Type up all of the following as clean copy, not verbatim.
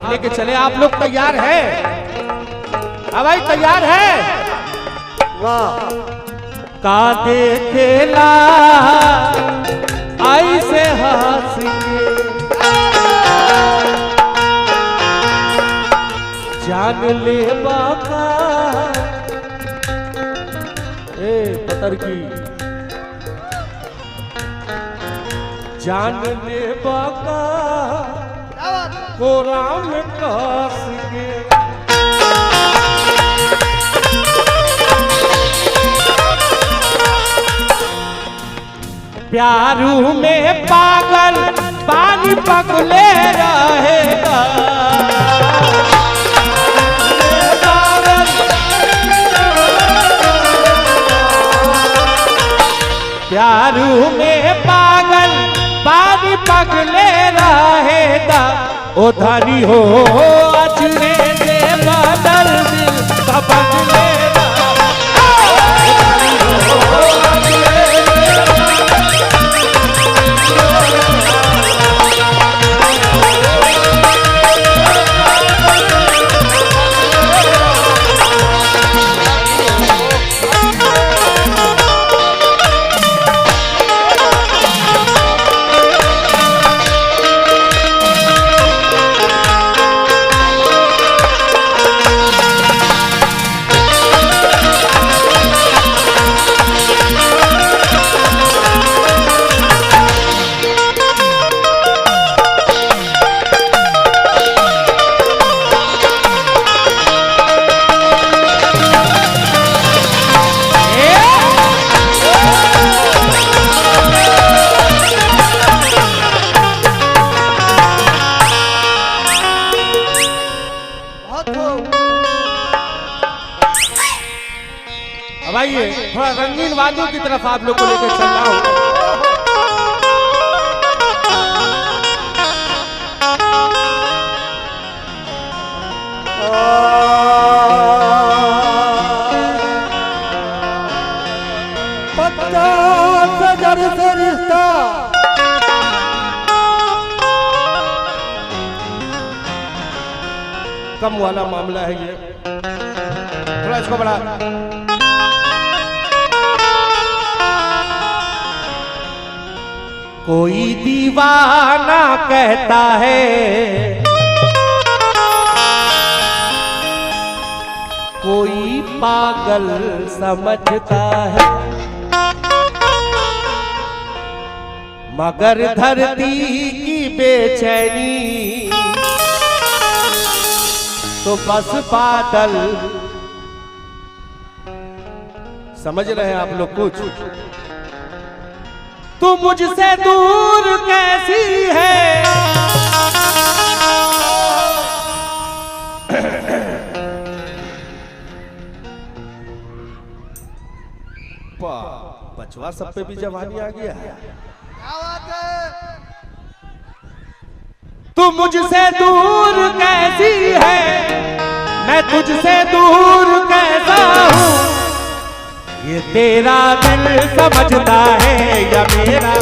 लेके चले। आप लोग तैयार हैं? हाँ भाई तैयार है। वाह का देखेला ऐसे हंस के जान ले बाका ए पतर की जान ले बाका कोरा में कस के प्यारू में पागल पानी पगले रहेगा प्यारू में पागल पानी पगले रहेगा ओ धनी हो अचने से बदल दिल का बदले आइए थोड़ा रंगीन वादियों की तरफ आप लोग को लेकर चल रहा हूं। पचास हजार से रिश्ता कम वाला मामला है ये, थोड़ा इसको बड़ा कोई दीवाना कहता है कोई पागल समझता है मगर धरती की बेचैनी तो बस बादल समझ रहे हैं आप लोग कुछ। तू मुझसे दूर कैसी है बचवा सब पे भी जवानी आ गया है। तू मुझसे दूर कैसी है मैं तुझसे दूर कैसा हूँ ये तेरा दिल समझता है या मेरा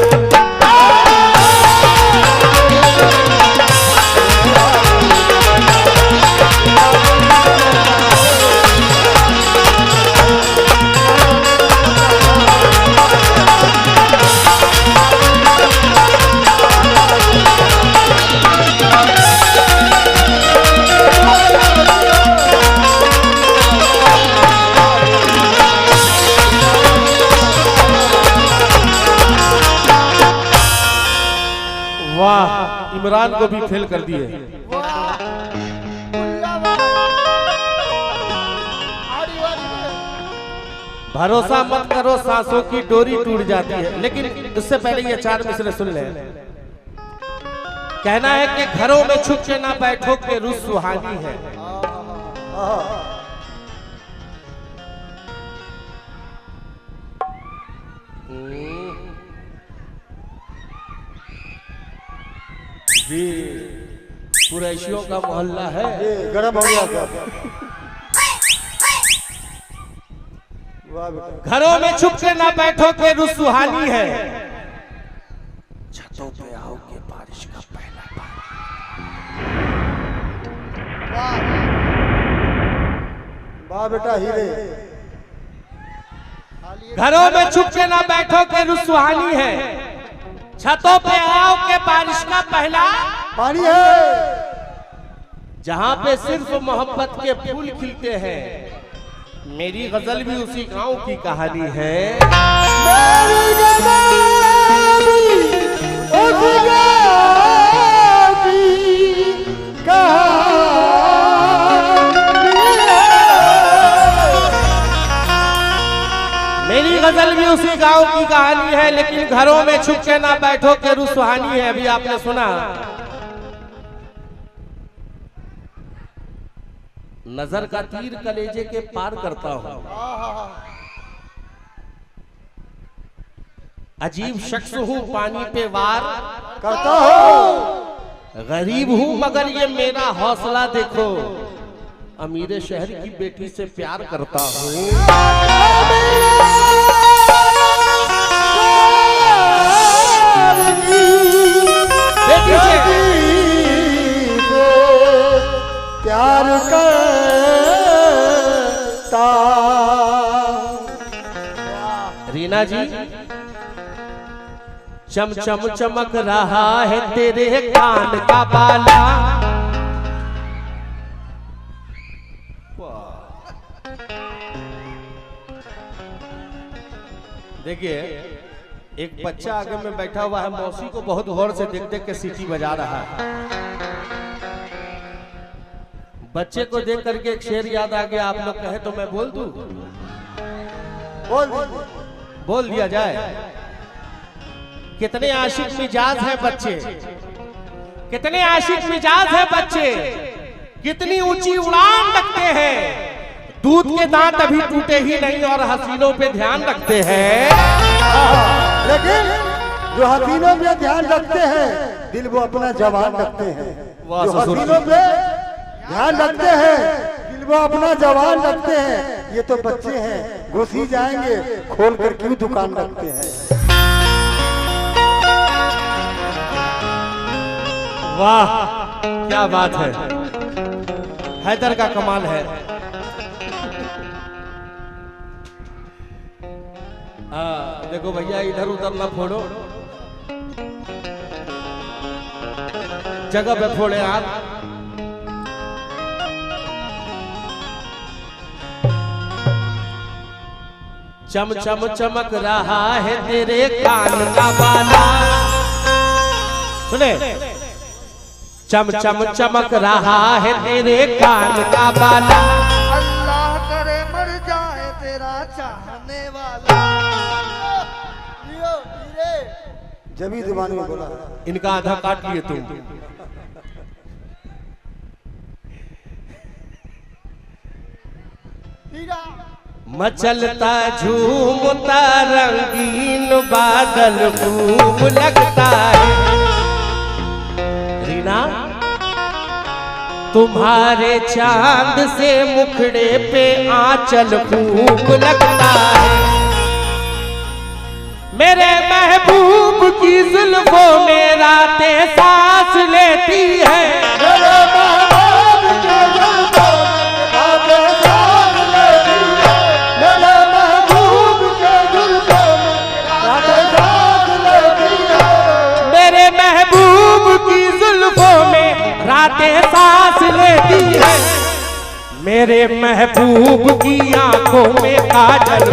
वाह इमरान को भी फेल कर दिए। भरोसा मत करो सांसों की डोरी टूट जाती है। लेकिन उससे पहले ये चार मिसरे सुन ले। कहना है कि घरों में छुप के ना बैठो के रूह सुहानी है। कुरैशियों का मोहल्ला है, गरम हो गया। घरों में छुप के ना बैठो के रूह सुहानी है। छतों पे आओ के बारिश का पहला पानी। वाह बेटा हीरे। घरों में छुप के ना बैठो के रुसवानी है, छतों पे आओ के बारिश का पहला पानी है। जहां पे सिर्फ मोहब्बत के फूल खिलते हैं। मेरी गजल भी उसी गांव की कहानी है। मेरी गजल भी उसी गांव की कहानी है। मेरी गजल भी उसी गांव की कहानी है, लेकिन घरों में छुप के ना बैठो के रुसवानी है। अभी आपने सुना, नजर का तीर कलेजे के पार करता हूं, अजीब शख्स हूं पानी पे वार करता हो। गरीब हूं मगर ये मेरा हौसला देखो, अमीर शहर की बेटी से प्यार करता हूं। बेटी से प्यार करता। रीना जी, चम चम चमक रहा है तेरे कान का बाला। देखिए, एक बच्चा आगे में बैठा हुआ है, मौसी को बहुत गौर से देख देख के सीटी बजा रहा है। बच्चे को देख करके एक शेर याद आ गया, आप लोग कहे तो मैं बोल दूं? बोल दिया जाए। कितने आशिक मिजाज है बच्चे, कितने आशिक मिजाज है बच्चे, कितनी ऊंची उड़ान रखते हैं, दूध के दांत अभी टूटे ही नहीं और हसीनों पे ध्यान रखते हैं। लेकिन जो हसीनों पे ध्यान रखते हैं, दिल वो अपना जवान रखते हैं। जो हसीनों पे ध्यान रखते हैं, दिल वो अपना जवान रखते हैं। ये तो बच्चे हैं, घुस ही जाएंगे, खोल कर क्यों दुकान रखते हैं। वाह क्या बात है, हैदर का कमाल है। देखो भैया, इधर उधर ना फोड़ो, जगह पे फोड़े आप। चम चम चमक रहा है तेरे कान का बाला। सुने, चम चम चमक रहा है तेरे कान का बाला। अल्लाह करे मर जाए तेरा चाहने वाला। जमी जुबान में बोला, इनका आधा काट लिए तुम। मचलता झूमता रंगीन बादल खूब लगता है। रीना, तुम्हारे चांद से मुखड़े पे आंचल खूब लगता है। मेरे महबूब की जुल्फों में रातें सांस लेती है। मेरे महबूब के जुल्फों में रातें सांस लेती है। मेरे महबूब के जुल्फों में रातें सांस लेती है। मेरे महबूब की जुल्फों में रातें सांस लेती है। मेरे महबूब की आंखों में काजल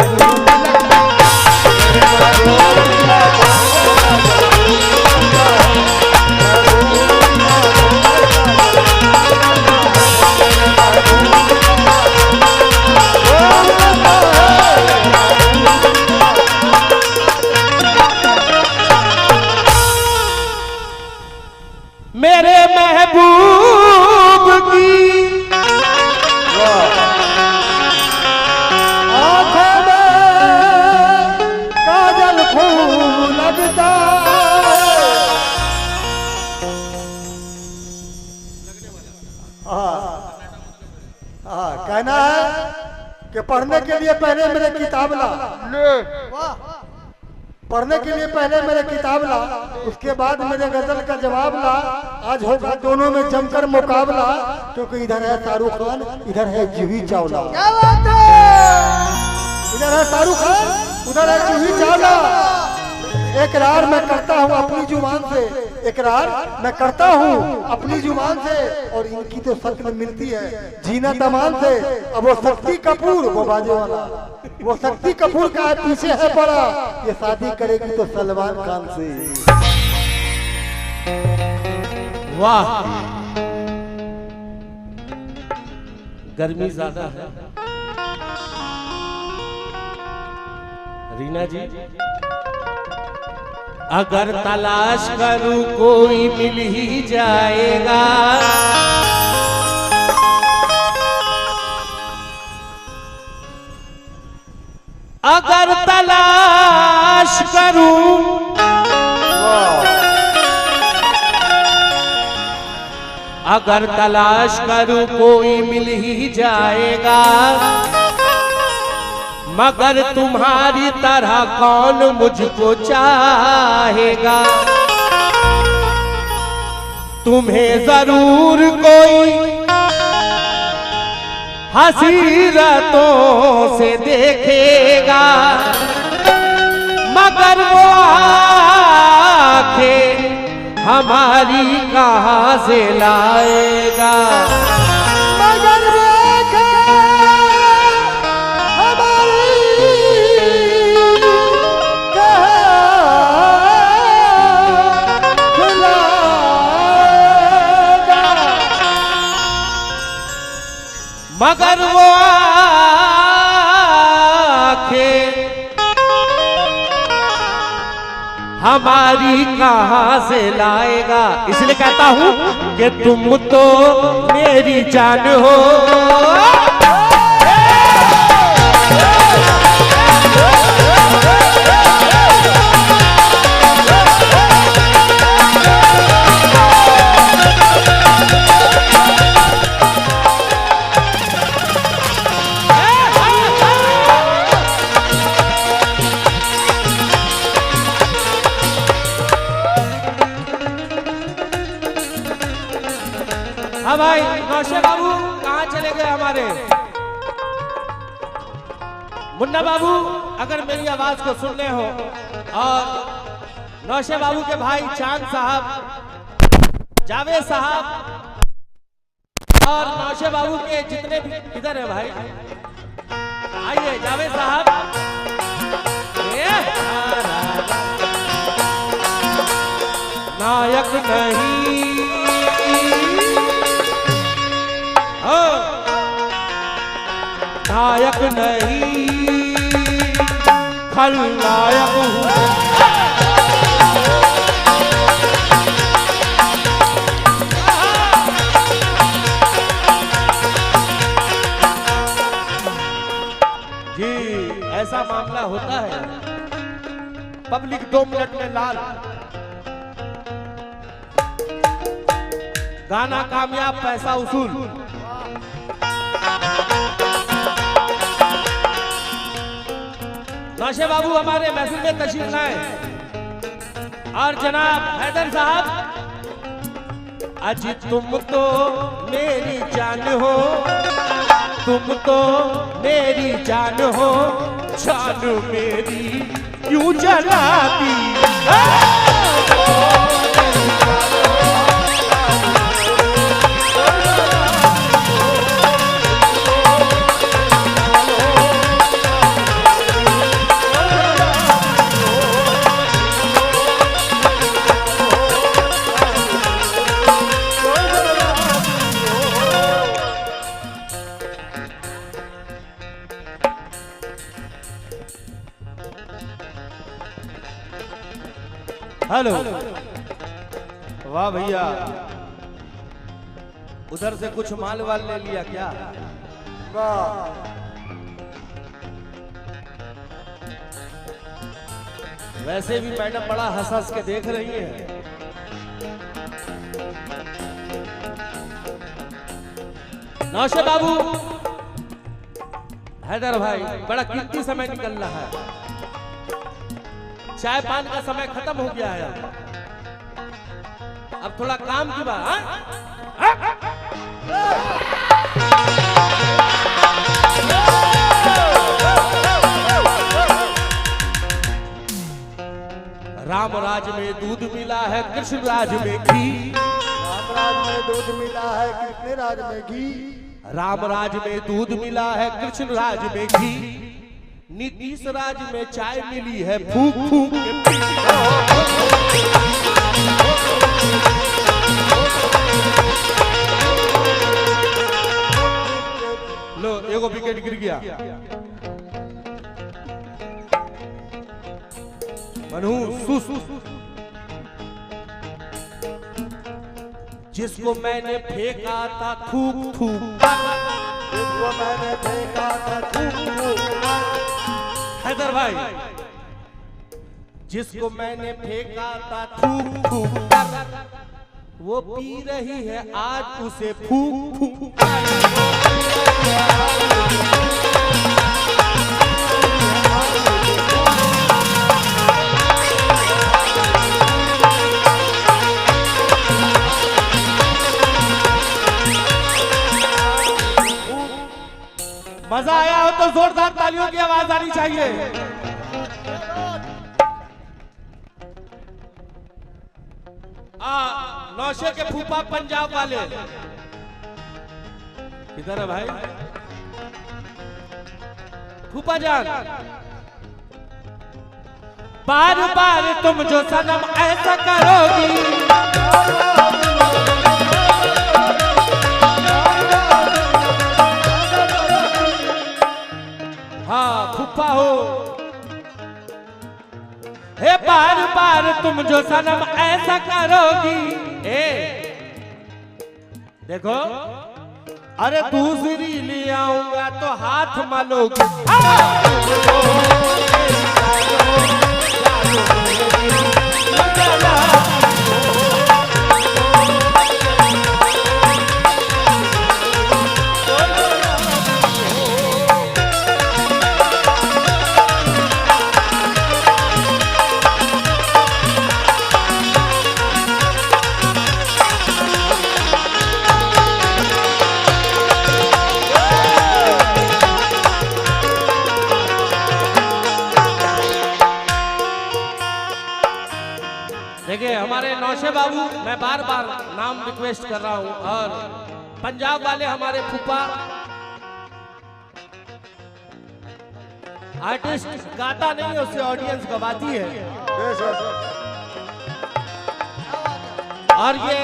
मेरे महबूब की आँखों में काजल खूब लगता। कहना है कि पढ़ने के लिए पहले मेरे किताब ला, पढ़ने के लिए पहले मेरे किताब ला, उसके बाद मेरे गजल का जवाब ला। आज होगा दोनों में जमकर मुकाबला। क्योंकि इधर है शाहरुख खान, इधर है जूही चावला। क्या बात है? इधर है शाहरुख खान, उधर है जूही चावला। इकरार मैं करता हूँ अपनी जुबान से, इकरार मैं करता हूँ अपनी जुबान से, और इनकी तो शक्ल मिलती है जीना तमान से। अब वो शक्ति कपूर, वो बाजे वाला, वो शक्ति कपूर का पीछे है पड़ा, ये शादी करेगी तो सलमान खान से। वाह, गर्मी ज्यादा है रीना जी। अगर तलाश करूं कोई मिल ही जाएगा, अगर तलाश करूं अगर तलाश करूं कोई मिल ही जाएगा, मगर तुम्हारी तरह कौन मुझको चाहेगा। तुम्हें जरूर कोई हसीरतों से देखेगा, मगर वो आंखें हमारी कहाँ से लाएगा। मगर वो मगर वो आंखें हमारी कहाँ से लाएगा। इसलिए कहता हूँ कि तुम तो मेरी जान हो। हाँ भाई, नौशे बाबू कहाँ चले गए हमारे? मुन्ना बाबू अगर मेरी आवाज को सुन रहे हो, और नौशे बाबू के भाई चांद साहब, जावेद साहब, और नौशे बाबू के जितने भी इधर है भाई, आइए जावेद साहब। नायक नहीं नायक नहीं खलनायक हूँ। जी ऐसा मामला होता है, पब्लिक 2 मिनट में लाल, गाना कामयाब, पैसा उसूल। नौशे बाबू हमारे महफिल में तशरीफ लाए, और जनाब हैदर साहब, आज तुम तो मेरी जान हो, तुम तो मेरी जान हो, जान मेरी क्यों जलाती। हेलो, वाह भैया, उधर से कुछ माल वाल ले लिया क्या? वाह, वैसे भी मैडम बड़ा हंस हंस के देख रही है। नौशे बाबू, हैदर भाई, बड़ा कीमती समय निकल रहा है, चाय पान का समय खत्म हो गया है, अब थोड़ा काम की बात। राम राज में दूध मिला है, कृष्ण राज में घी। राम राज में दूध मिला है, कृष्ण राज में घी। राम राज में दूध मिला है, कृष्ण राज में घी। नीतीश राज में चाय मिली है, फूक फूक के। लो एगो विकेट गिर गया। मनु जिसको मैंने फेंका था थूक थूक, जिसको मैंने फेंका था थूक थूक। हैदर भाई, जिसको मैंने फेंका था थूक थूक, वो पी रही है आज उसे फूक फूक। मजा आया हो तो जोरदार तालियों की आवाज आनी चाहिए। नौशे के फूफा पंजाब वाले किधर है भाई? फूफा जान, बार बार तुम जो सनम ऐसा करोगी, हाँ फूफा हो, हे बार बार तुम जो सनम ऐसा करोगी। ए देखो, अरे दूसरी ले आऊंगा तो हाथ मलोगी। देखिए हमारे नौशे बाबू, मैं बार बार नाम रिक्वेस्ट कर रहा हूं, और पंजाब वाले हमारे फूफा आर्टिस्ट गाता नहीं है, उससे ऑडियंस गवाती है। और ये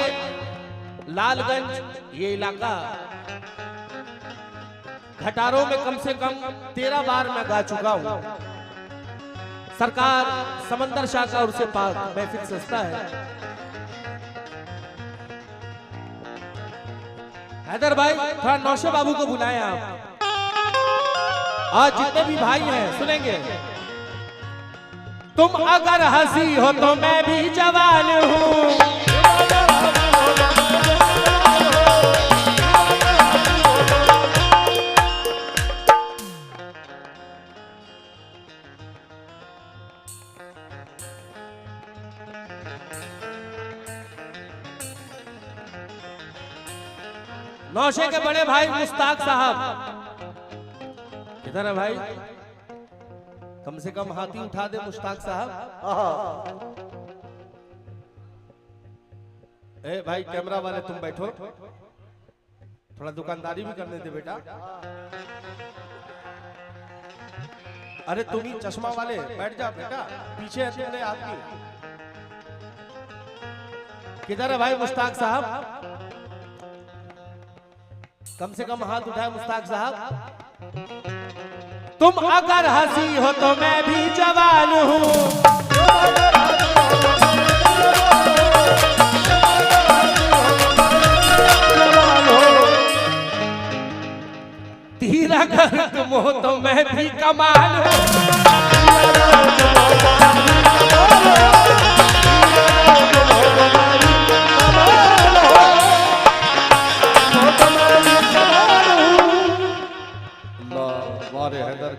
लालगंज ये इलाका घटारों में कम से कम 13 बार मैं गा चुका हूं। सरकार समंदर शाखा और उसे पाक महफिल सस्ता है। हैदर भाई थोड़ा नौशे बाबू को बुलाएं आप, और जितने भी भाई हैं सुनेंगे। तुम अगर हंसी हो तो मैं भी जवान हूँ, नौशे के बड़े भाई मुश्ताक साहब किधर है भाई? कम से कम हाथी उठा दे मुश्ताक साहब। ए भाई कैमरा वाले तुम बैठो, थोड़ा दुकानदारी भी करने दे बेटा। अरे तुम ही चश्मा वाले बैठ जा बेटा, पीछे है तुम्हारे आदमी। किधर है भाई मुश्ताक साहब? कम से कम हाथ उठाए मुश्ताक साहब। तुम अगर हंसी हो तो मैं भी जवान हूँ, तीर अगर तुम हो तो मैं भी कमाल हूँ।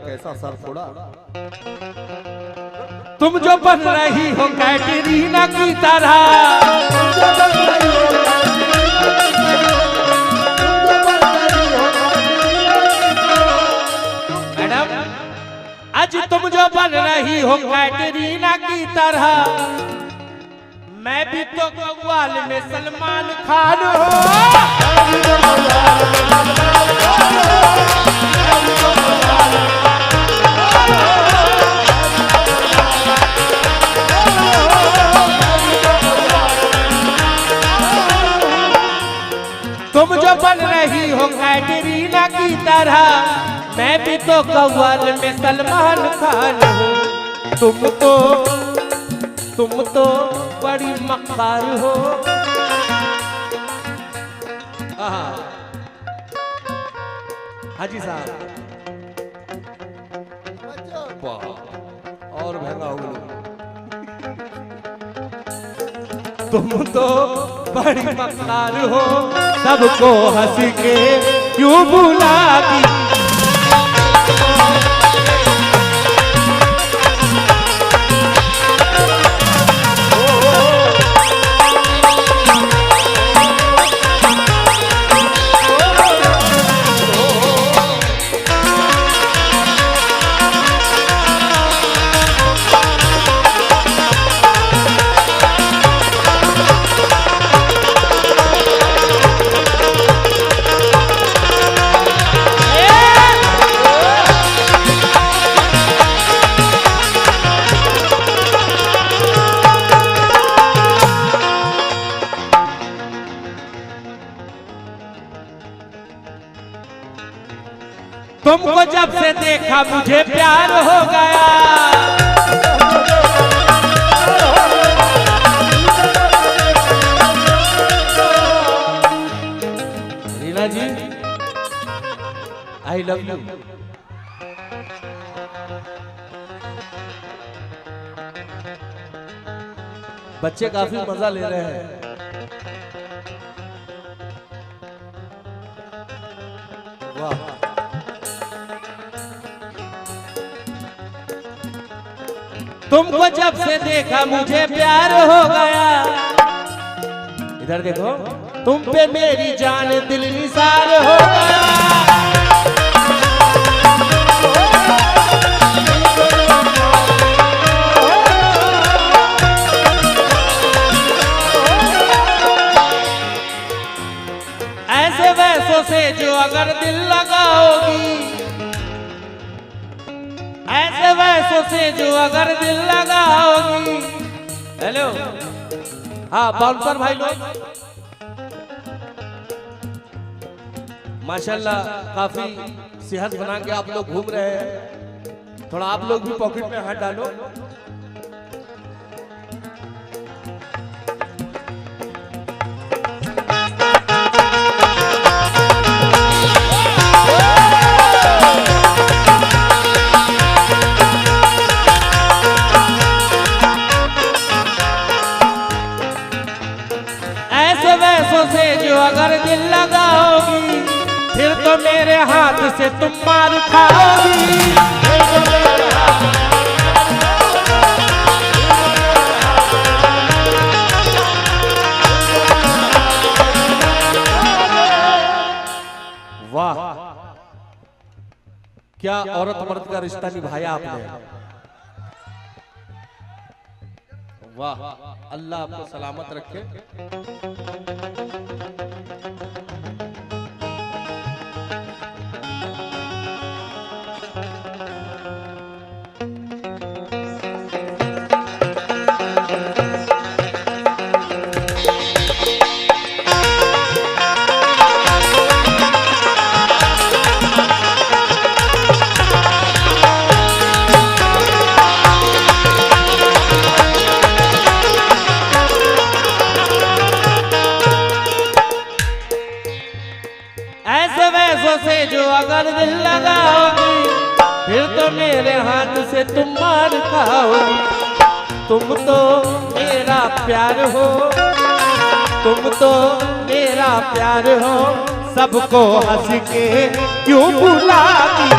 कैसा सर फोड़ा। तुम जो बन रही हो कैटरीना की तरह, रही हो कैटरीना की तरह, मैं भी तो कव्वाल में सलमान खान हो। तुम जो बन रही हो कैटरीना की तरह, मैं भी तो कव्वाल में सलमान खान हूँ। तुम तो बड़ी मक्कार हो। हाँ जी साहब, और महंगा हो। तुम तो बड़ी मक्कार हो, सबको हंस के क्यों बुलाती। तुमको जब से देखा मुझे प्यार हो गया। रीना जी, आई लव यू। बच्चे काफी मजा ले रहे हैं। वाह, तुमको जब से देखा मुझे प्यार हो गया। इधर देखो, तुम पे मेरी जान दिल निसार हो गया। ऐसे वैसों से जो अगर दिल लगाओगी, ऐसे वैसों से जो अगर दिल लगाओगी। हेलो, हाँ बाउंसर भाई लोग, माशाल्लाह काफी सेहत बना के आप लोग घूम रहे हैं। थोड़ा आप लोग भी पॉकेट में हाथ डालो। ऐसे वैसों से जो अगर दिल लगाओगी, फिर तो मेरे हाथ से तुम मार खाओगी। वाह, क्या औरत मर्द का रिश्ता निभाया आपने। वाह, अल्लाह आपको सलामत रखे। ऐसे वैसों से जो अगर दिल लगाओगी, फिर तो मेरे हाथ से तुम मार खाओगी। तुम तो मेरा प्यार हो, तुम तो मेरा प्यार हो, सबको हंस के क्यों बुलाती।